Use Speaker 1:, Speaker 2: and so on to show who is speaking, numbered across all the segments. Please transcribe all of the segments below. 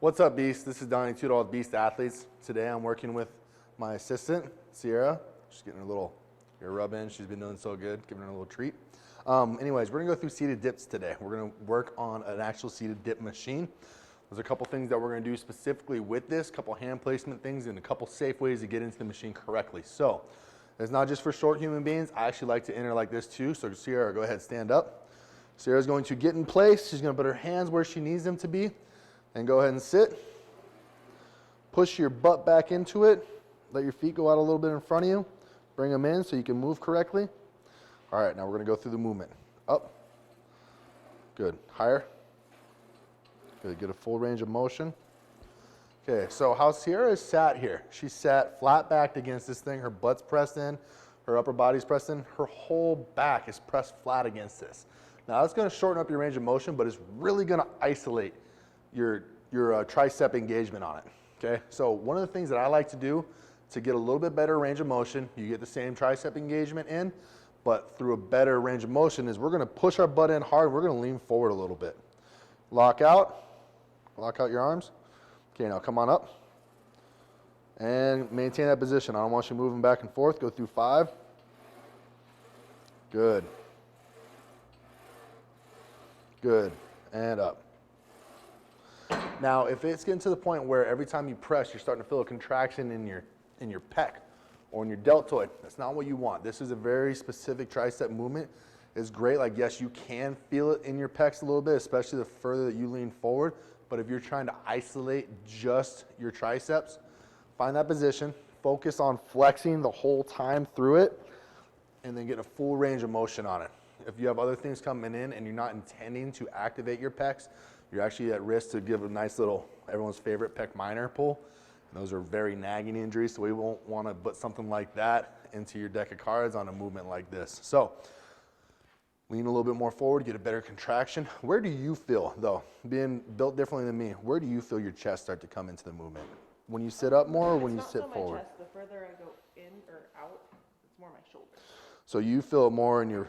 Speaker 1: What's up, Beast? This is Donnie $2 Beast Athletes. Today I'm working with my assistant, Sierra. She's getting her little ear rub in. She's been doing so good, giving her a little treat. Anyways, we're gonna go through seated dips today. We're gonna work on an actual seated dip machine. There's a couple things that we're gonna do specifically with this, a couple hand placement things, and a couple safe ways to get into the machine correctly. So, it's not just for short human beings. I actually like to enter like this too. So Sierra, go ahead, stand up. Sierra's going to get in place. She's gonna put her hands where she needs them to be. And go ahead and sit. Push your butt back into it. Let your feet go out a little bit in front of you. Bring them in so you can move correctly. All right, now we're gonna go through the movement. Up. Good. Higher. Good. Get a full range of motion. Okay, so how Sierra is sat here. She's sat flat backed against this thing. Her butt's pressed in. Her upper body's pressed in. Her whole back is pressed flat against this. Now that's gonna shorten up your range of motion, but it's really gonna isolate your tricep engagement on it, okay? So one of the things that I like to do to get a little bit better range of motion, you get the same tricep engagement in, but through a better range of motion, is we're gonna push our butt in hard, we're gonna lean forward a little bit. Lock out your arms. Okay, now come on up. And maintain that position. I don't want you moving back and forth. Go through 5. Good. Good, and up. Now, if it's getting to the point where every time you press, you're starting to feel a contraction in your pec or in your deltoid, that's not what you want. This is a very specific tricep movement. It's great, like yes, you can feel it in your pecs a little bit, especially the further that you lean forward, but if you're trying to isolate just your triceps, find that position, focus on flexing the whole time through it, and then get a full range of motion on it. If you have other things coming in and you're not intending to activate your pecs, you're actually at risk to give a nice little, everyone's favorite pec minor pull. And those are very nagging injuries, so we won't want to put something like that into your deck of cards on a movement like this. So, lean a little bit more forward, get a better contraction. Where do you feel, though, being built differently than me, where do you feel your chest start to come into the movement? When you sit up more or when you sit forward?
Speaker 2: It's not so my chest. The further I go in or out, it's more my shoulders.
Speaker 1: So you feel it more in your,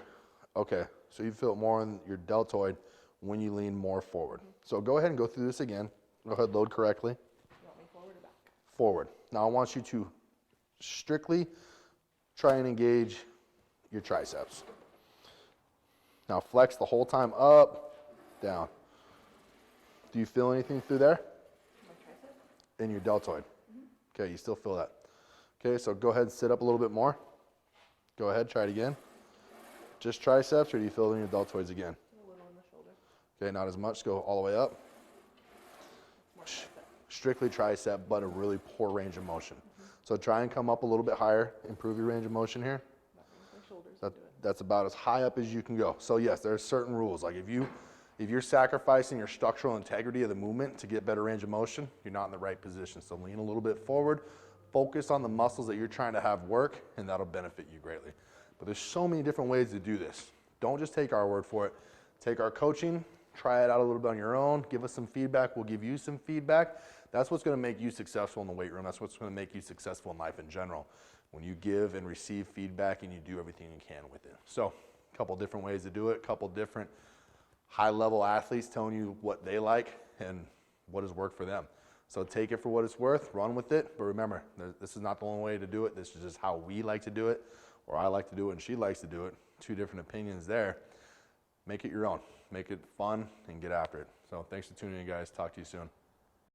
Speaker 1: okay, so you feel it more in your deltoid when you lean more forward. So go ahead and go through this again. Go ahead, load correctly.
Speaker 2: You want me forward or back?
Speaker 1: Forward. Now I want you to strictly try and engage your triceps. Now flex the whole time, up, down. Do you feel anything through there?
Speaker 2: My tricep?
Speaker 1: In your deltoid. Okay, you still feel that. Okay, so go ahead and sit up a little bit more. Go ahead, try it again. Just triceps, or do you feel it in your deltoids again?
Speaker 2: A little in the shoulder.
Speaker 1: Okay, not as much. Go all the way up. Strictly tricep, but a really poor range of motion. So try and come up a little bit higher. Improve your range of motion here.
Speaker 2: My shoulders
Speaker 1: That's about as high up as you can go. So yes, there are certain rules. Like if you're sacrificing your structural integrity of the movement to get better range of motion, you're not in the right position. So lean a little bit forward. Focus on the muscles that you're trying to have work, and that'll benefit you greatly. But there's so many different ways to do this. Don't just take our word for it. Take our coaching, try it out a little bit on your own, give us some feedback, we'll give you some feedback. That's what's gonna make you successful in the weight room. That's what's gonna make you successful in life in general. When you give and receive feedback and you do everything you can with it. So, a couple different ways to do it, a couple different high-level athletes telling you what they like and what has worked for them. So take it for what it's worth, run with it, but remember, this is not the only way to do it. This is just how we like to do it, or I like to do it and she likes to do it. 2 different opinions there. Make it your own. Make it fun and get after it. So thanks for tuning in, guys. Talk to you soon.